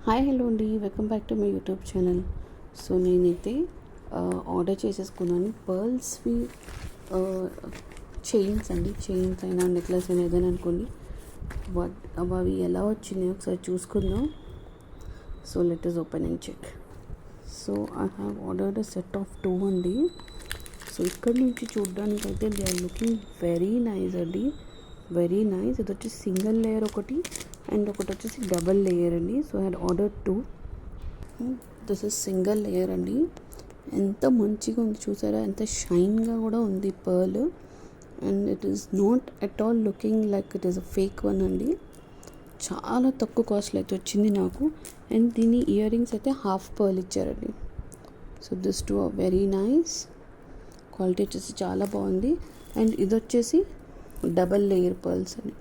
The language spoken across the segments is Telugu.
హాయ్ హలో అండి, welcome back to my YouTube channel. So నేనైతే ఆర్డర్ చేసేసుకున్నాను పర్ల్స్వి చైన్స్ అండి. చైన్స్ అయినా నెక్లెస్ అయినా ఏదైనా అనుకోండి. అవి ఎలా వచ్చినాయి ఒకసారి చూసుకుందాం. So let us open and check. So I have ordered a set of 2 అండి. సో ఇక్కడ నుంచి చూడడానికి అయితే they are looking very nice అండి, వెరీ నైస్. ఇది వచ్చి సింగిల్ లేయర్ ఒకటి అండ్ ఒకటి వచ్చేసి డబల్ లేయర్ అండి. So I had order 2. This is single layer అండి. ఎంత మంచిగా ఉంది చూసారా, ఎంత షైన్గా కూడా ఉంది pearl. And it is not at all looking like it is a fake one అండి. చాలా తక్కువ కాస్ట్లో అయితే వచ్చింది నాకు. అండ్ దీని ఇయర్ రింగ్స్ అయితే హాఫ్ పర్ల్ ఇచ్చారండి. So this two are very nice. Quality వచ్చేసి చాలా బాగుంది. అండ్ ఇది వచ్చేసి డబల్ లేయర్ పర్ల్స్ అండి.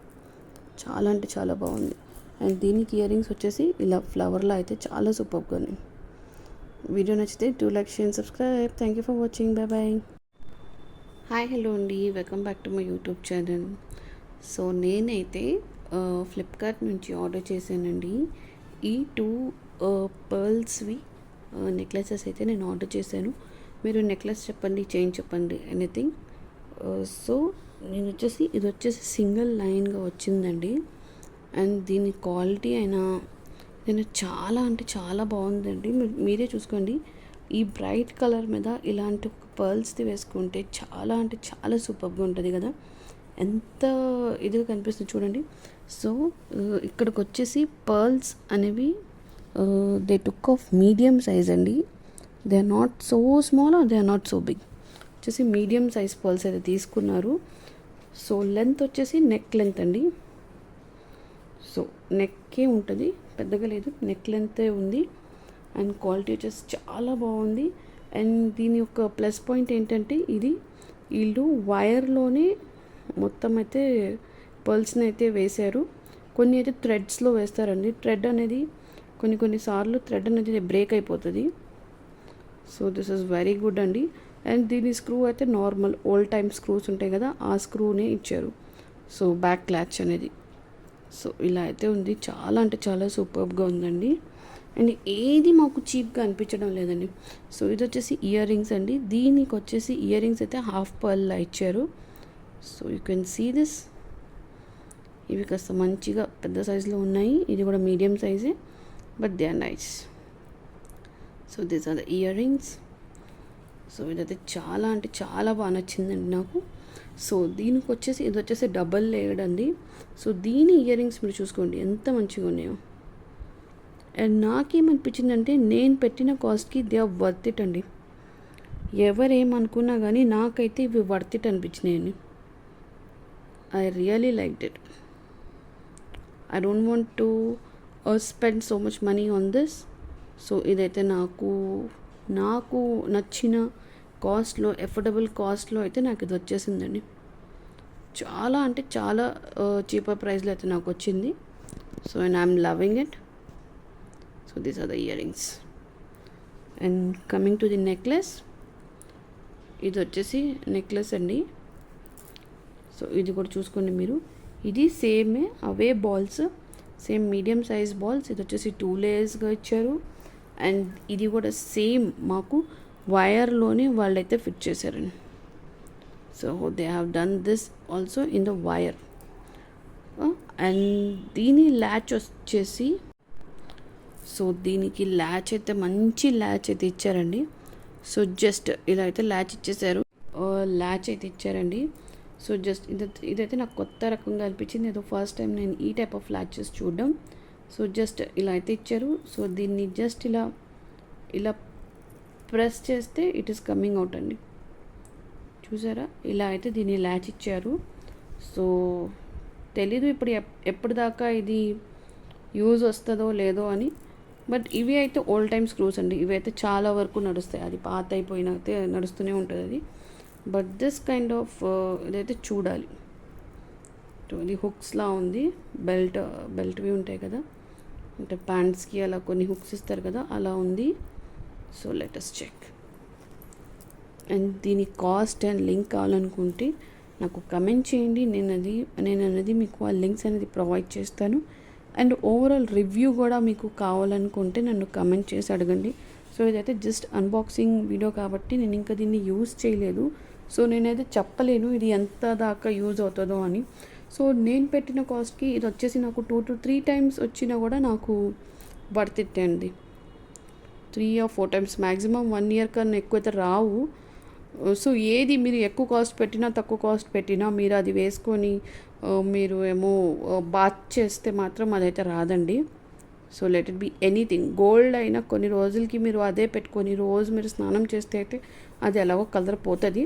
చాలా అంటే చాలా బాగుంది. అండ్ దీనికి ఇయర్ రింగ్స్ వచ్చేసి ఇలా ఫ్లవర్లో అయితే చాలా సూపర్గా ఉన్నాయి. వీడియో నచ్చితే 2 like share subscribe. Thank you for watching. Bye bye. Hi hello అండి, welcome back to my YouTube channel. So నేనైతే ఫ్లిప్కార్ట్ నుంచి ఆర్డర్ చేశానండి. ఈ 2 పర్ల్స్వి నెక్లెసెస్ అయితే నేను ఆర్డర్ చేశాను. మీరు నెక్లెస్ చెప్పండి, చైన్ చెప్పండి, ఎనీథింగ్. సో ఇది వచ్చేసి సింగిల్ లైన్గా వచ్చిందండి. అండ్ దీని క్వాలిటీ అయినా నేను చాలా అంటే చాలా బాగుందండి. మీరే చూసుకోండి. ఈ బ్రైట్ కలర్ మీద ఇలాంటి పర్ల్స్ది వేసుకుంటే చాలా అంటే చాలా సూపర్గా ఉంటుంది కదా, ఎంత ఇదిగా కనిపిస్తుంది చూడండి. సో ఇక్కడికి వచ్చేసి పర్ల్స్ అనేవి they took of medium size అండి. They are not so small or they are not so big. వచ్చేసి మీడియం సైజ్ పర్ల్స్ అయితే తీసుకున్నారు. సో లెంత్ వచ్చేసి నెక్ లెంత్ అండి. సో నెక్కే ఉంటుంది, పెద్దగా లేదు, నెక్ లెంతే ఉంది. అండ్ క్వాలిటీ వచ్చేసి చాలా బాగుంది. అండ్ దీని యొక్క ప్లస్ పాయింట్ ఏంటంటే వీళ్ళు వైర్లోనే మొత్తం అయితే పర్ల్స్ని అయితే వేశారు. కొన్ని అయితే థ్రెడ్స్లో వేస్తారండి. థ్రెడ్ అనేది కొన్నిసార్లు థ్రెడ్ అనేది బ్రేక్ అయిపోతుంది. So this is very good అండి. అండ్ దీని స్క్రూ అయితే నార్మల్ ఓల్డ్ టైమ్ స్క్రూస్ ఉంటాయి కదా, ఆ స్క్రూనే ఇచ్చారు. సో బ్యాక్ క్లాచ్ అనేది. సో ఇలా అయితే ఉంది. చాలా అంటే చాలా సూపర్గా ఉందండి. అండ్ ఏది మాకు చీప్గా అనిపించడం లేదండి. సో ఇది వచ్చేసి ఇయర్ రింగ్స్ అండి. దీనికి వచ్చేసి ఇయర్ రింగ్స్ అయితే హాఫ్ పర్ల్లా ఇచ్చారు. So you can see this. ఇవి కాస్త మంచిగా పెద్ద సైజులో ఉన్నాయి. ఇది కూడా మీడియం సైజే, but they are nice. So these are the earrings. So ఇదైతే చాలా అంటే చాలా బాగా నచ్చిందండి నాకు. సో దీనికి వచ్చేసి ఇది వచ్చేసి డబల్ లేయర్డ్ అండి. సో దీని ఇయర్ రింగ్స్ మీరు చూసుకోండి ఎంత మంచిగా ఉన్నాయో. అండ్ నాకేమనిపించిందంటే నేను పెట్టిన కాస్ట్కి దే ఆర్ వర్త్ ఇట్ అండి. ఎవరేమనుకున్నా కానీ నాకైతే ఇవి వర్త్ ఇట్ అనిపించినాయండి. I really liked it. I don't want to spend so much money on this. So ఇదైతే నాకు నచ్చిన కాస్ట్లో, ఎఫోర్డబుల్ కాస్ట్లో అయితే నాకు ఇది వచ్చేసిందండి. చాలా అంటే చాలా చీపర్ ప్రైస్లో అయితే నాకు వచ్చింది. So and I'm loving it. So these are the earrings. And coming to the necklace. ఇది వచ్చేసి నెక్లెస్ అండి. సో ఇది కూడా చూసుకోండి మీరు. ఇది సేమే, అవే balls, same medium size balls. ఇది వచ్చేసి 2 లేయర్స్గా ఇచ్చారు. అండ్ ఇది కూడా సేమ్ మాకు వైర్లోనే వాళ్ళైతే ఫిట్ చేశారండి. So they have done this also in the wire. And దీని ల్యాచ్ వచ్చేసి, సో దీనికి ల్యాచ్ అయితే మంచి ల్యాచ్ అయితే ఇచ్చారండి. సో జస్ట్ ఇలా అయితే ల్యాచ్ ఇచ్చారండి. సో జస్ట్ ఇదైతే నాకు కొత్త రకంగా అనిపించింది. ఏదో ఫస్ట్ టైం నేను ఈ టైప్ ఆఫ్ ల్యాచెస్ చూడడం. సో జస్ట్ ఇలా అయితే ఇచ్చారు. సో దీన్ని జస్ట్ ఇలా ప్రెస్ చేస్తే ఇట్ ఈస్ కమింగ్ అవుట్ అండి. చూసారా, ఇలా అయితే దీన్ని ల్యాచ్ ఇచ్చారు. సో తెలీదు ఇప్పుడు ఎప్పటిదాకా ఇది యూజ్ వస్తుందో లేదో అని. బట్ ఇవి అయితే ఓల్డ్ టైమ్ స్క్రూస్ అండి. ఇవి అయితే చాలా వరకు నడుస్తాయి. అది పాత అయిపోయిన అయితే నడుస్తూనే ఉంటుంది అది. బట్ దిస్ కైండ్ ఆఫ్ ఇదైతే చూడాలి. ఇది హుక్స్లా ఉంది. బెల్ట్వి ఉంటాయి కదా, అంటే ప్యాంట్స్కి అలా కొన్ని హుక్స్ ఇస్తారు కదా, అలా ఉంది. So let us check. And దీని కాస్ట్ అండ్ లింక్ కావాలనుకుంటే నాకు కమెంట్ చేయండి. నేను అనేది మీకు ఆ లింక్స్ అనేది ప్రొవైడ్ చేస్తాను. అండ్ ఓవరాల్ రివ్యూ కూడా మీకు కావాలనుకుంటే నన్ను కమెంట్ చేసి అడగండి. సో ఇదైతే జస్ట్ అన్బాక్సింగ్ వీడియో కాబట్టి నేను ఇంకా దీన్ని యూజ్ చేయలేదు. సో నేనైతే చెప్పలేను ఇది ఎంత దాకా యూజ్ అవుతుందో అని. సో నేను పెట్టిన కాస్ట్కి ఇది వచ్చేసి నాకు 2 to 3 times వచ్చినా కూడా నాకు వర్త్ ఇట్ అండి. 3 or 4 times మ్యాక్సిమం 1 year కన్నా ఎక్కువైతే రావు. సో ఏది మీరు ఎక్కువ కాస్ట్ పెట్టినా తక్కువ కాస్ట్ పెట్టినా మీరు అది వేసుకొని మీరు ఏమో బాత్ చేస్తే మాత్రం అదైతే రాదండి. So let it be anything. Gold అయినా కొన్ని రోజులకి మీరు అదే పెట్టుకొని రోజు మీరు స్నానం చేస్తే అయితే అది ఎలాగో కలర్ పోతుంది.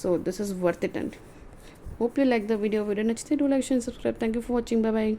So this is worth it అండి. Hope you like the video నచ్చితే do like, share, subscribe. Thank you for watching. Bye by.